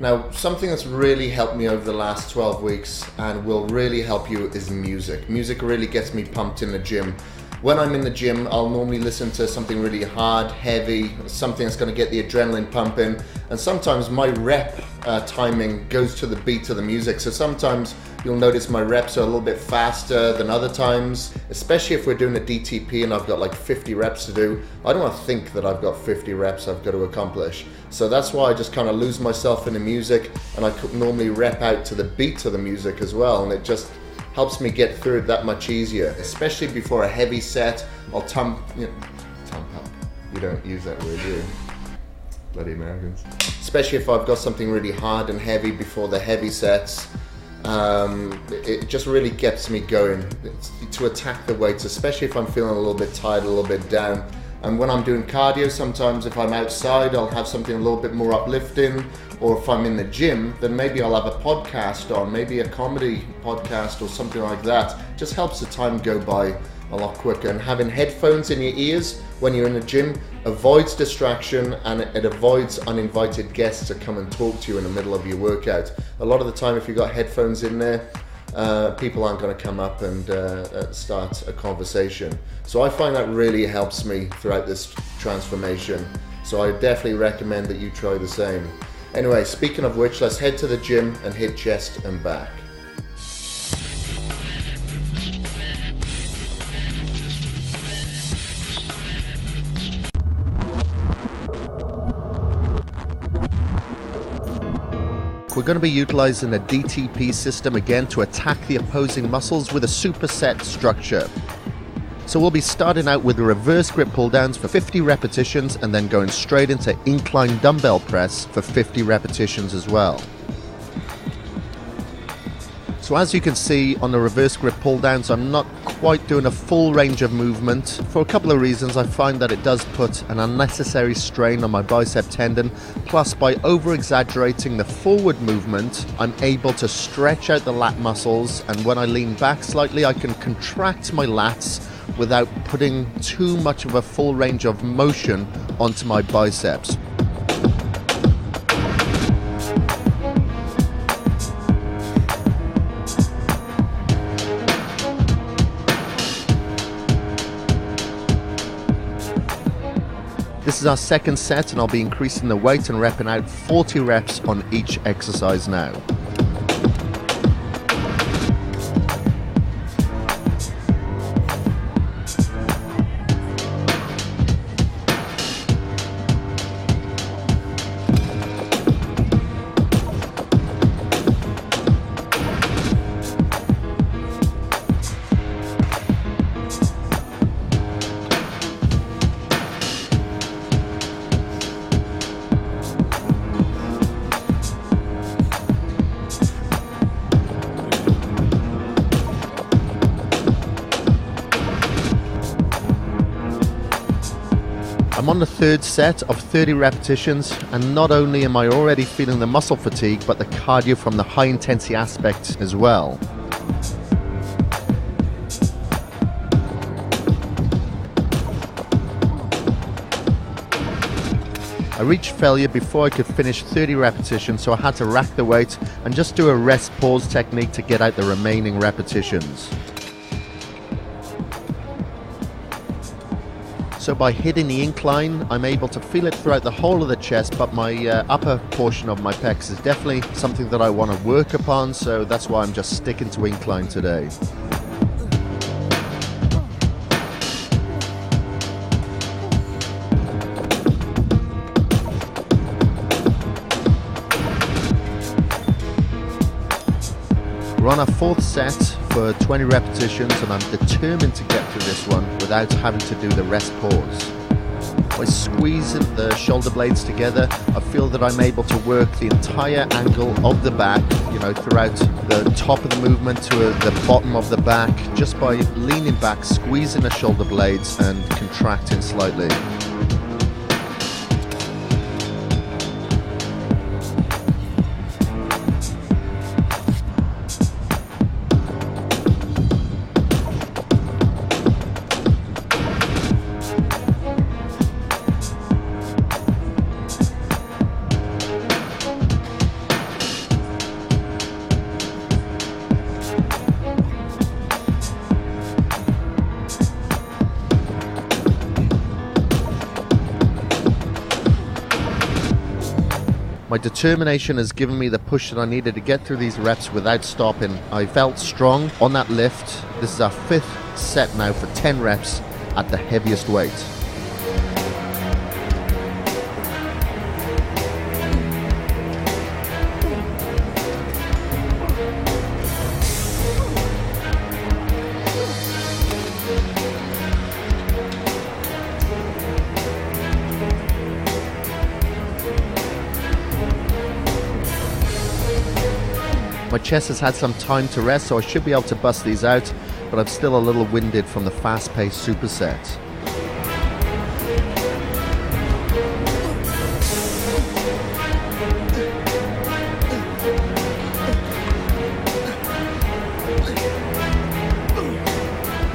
Now, something that's really helped me over the last 12 weeks and will really help you is music. Music really gets me pumped in the gym. When I'm in the gym, I'll normally listen to something really hard, heavy, something that's going to get the adrenaline pumping. And sometimes my rep timing goes to the beat of the music. So sometimes you'll notice my reps are a little bit faster than other times, especially if we're doing a DTP and I've got like 50 reps to do. I don't want to think that I've got 50 reps I've got to accomplish. So that's why I just kind of lose myself in the music, and I could normally rep out to the beat of the music as well. And it just helps me get through it that much easier, especially before a heavy set. I'll tump up. You don't use that word, do you? Bloody Americans. Especially if I've got something really hard and heavy before the heavy sets. It just really gets me going to attack the weights, especially if I'm feeling a little bit tired, a little bit down. And when I'm doing cardio, sometimes if I'm outside, I'll have something a little bit more uplifting. Or if I'm in the gym, then maybe I'll have a podcast on, maybe a comedy podcast or something like that. Just helps the time go by a lot quicker. And having headphones in your ears when you're in the gym avoids distraction, and it avoids uninvited guests to come and talk to you in the middle of your workout. A lot of the time, if you've got headphones in there, people aren't going to come up and start a conversation. So I find that really helps me throughout this transformation. So I definitely recommend that you try the same. Anyway, speaking of which, let's head to the gym and hit chest and back. We're going to be utilizing a DTP system again to attack the opposing muscles with a superset structure. So we'll be starting out with the reverse grip pull downs for 50 repetitions and then going straight into incline dumbbell press for 50 repetitions as well. So as you can see on the reverse grip pull downs, I'm not quite doing a full range of movement for a couple of reasons. I find that it does put an unnecessary strain on my bicep tendon. Plus, by over exaggerating the forward movement, I'm able to stretch out the lat muscles, and when I lean back slightly, I can contract my lats without putting too much of a full range of motion onto my biceps. This is our second set, and I'll be increasing the weight and repping out 40 reps on each exercise now. I'm on the third set of 30 repetitions, and not only am I already feeling the muscle fatigue, but the cardio from the high intensity aspect as well. I reached failure before I could finish 30 repetitions, so I had to rack the weight and just do a rest pause technique to get out the remaining repetitions. So by hitting the incline, I'm able to feel it throughout the whole of the chest, but my upper portion of my pecs is definitely something that I want to work upon, so that's why I'm just sticking to incline today. We're on our fourth set for 20 repetitions, and I'm determined to get through this one without having to do the rest pause. By squeezing the shoulder blades together, I feel that I'm able to work the entire angle of the back, throughout the top of the movement to the bottom of the back, just by leaning back, squeezing the shoulder blades and contracting slightly. My determination has given me the push that I needed to get through these reps without stopping. I felt strong on that lift. This is our 5th set now for 10 reps at the heaviest weight. My chest has had some time to rest, so I should be able to bust these out, but I'm still a little winded from the fast-paced superset.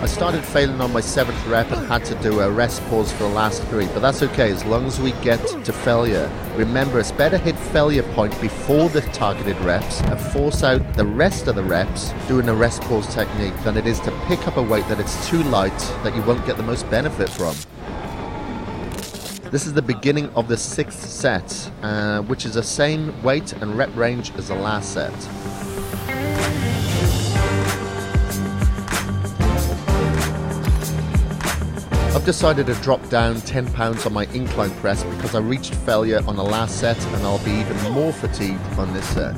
I started failing on my 7th rep and had to do a rest pause for the last 3, but that's okay as long as we get to failure. Remember, it's better hit failure point before the targeted reps and force out the rest of the reps doing a rest pause technique than it is to pick up a weight that it's too light that you won't get the most benefit from. This is the beginning of the 6th set, which is the same weight and rep range as the last set. I've decided to drop down 10 pounds on my incline press because I reached failure on the last set and I'll be even more fatigued on this set.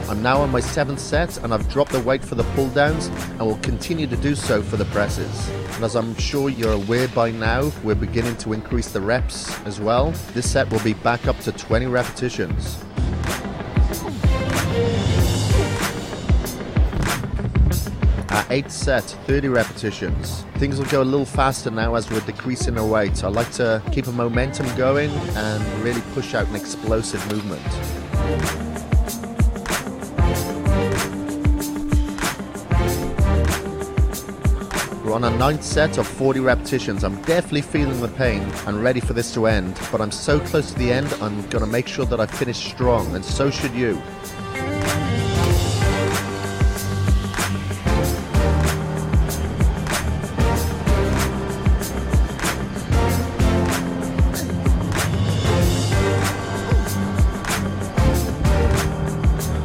I'm now on my 7th set and I've dropped the weight for the pull downs and will continue to do so for the presses. And as I'm sure you're aware by now, we're beginning to increase the reps as well. This set will be back up to 20 repetitions. Our 8th set, 30 repetitions. Things will go a little faster now as we're decreasing our weight. I like to keep a momentum going and really push out an explosive movement. We're on our 9th set of 40 repetitions. I'm definitely feeling the pain and ready for this to end, but I'm so close to the end, I'm gonna make sure that I finish strong, and so should you.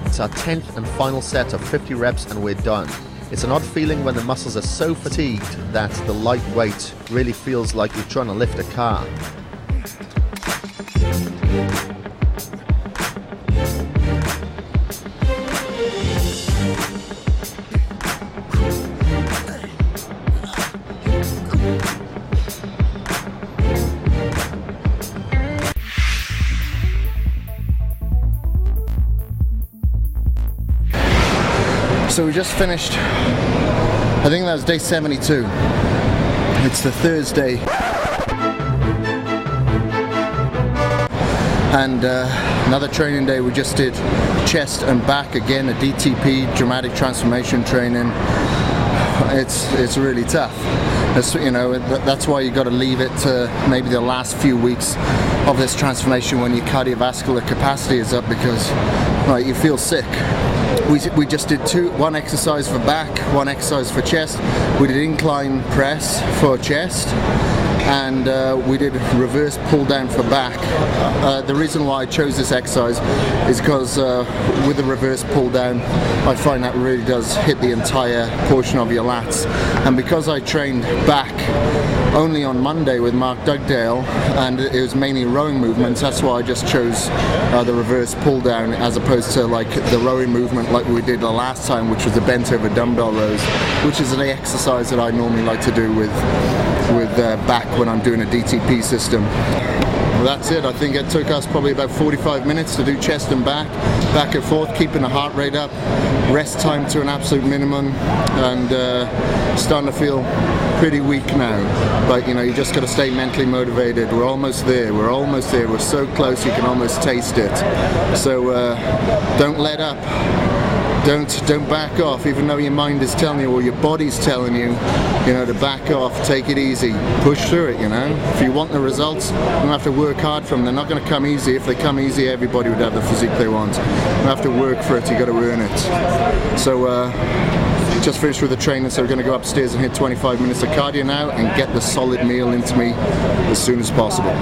It's our 10th and final set of 50 reps and we're done. It's an odd feeling when the muscles are so fatigued that the light weight really feels like you're trying to lift a car. So we just finished, I think that was day 72. It's the Thursday. And another training day, we just did chest and back again, a DTP, dramatic transformation training. It's really tough. You know, that's why you got to leave it to maybe the last few weeks of this transformation when your cardiovascular capacity is up, because right, you feel sick. We just did one exercise for back, one exercise for chest. We did incline press for chest, and we did reverse pull down for back. The reason why I chose this exercise is because with the reverse pull down, I find that really does hit the entire portion of your lats. And because I trained back only on Monday with Mark Dugdale, and it was mainly rowing movements, that's why I just chose the reverse pull down as opposed to like the rowing movement like we did the last time, which was the bent over dumbbell rows, which is an exercise that I normally like to do with back when I'm doing a DTP system. Well, that's it. I think it took us probably about 45 minutes to do chest and back and forth, keeping the heart rate up, rest time to an absolute minimum, and starting to feel pretty weak now. But you know, you just got to stay mentally motivated. We're almost there. We're so close, you can almost taste it. So don't let up. Don't back off, even though your mind is telling you or your body's telling you, you know, to back off. Take it easy, push through it. You know, if you want the results, you don't have to work hard for them. They're not going to come easy. If they come easy, everybody would have the physique they want. You have to work for it. You got to earn it. So just finished with the training, so we're going to go upstairs and hit 25 minutes of cardio now and get the solid meal into me as soon as possible.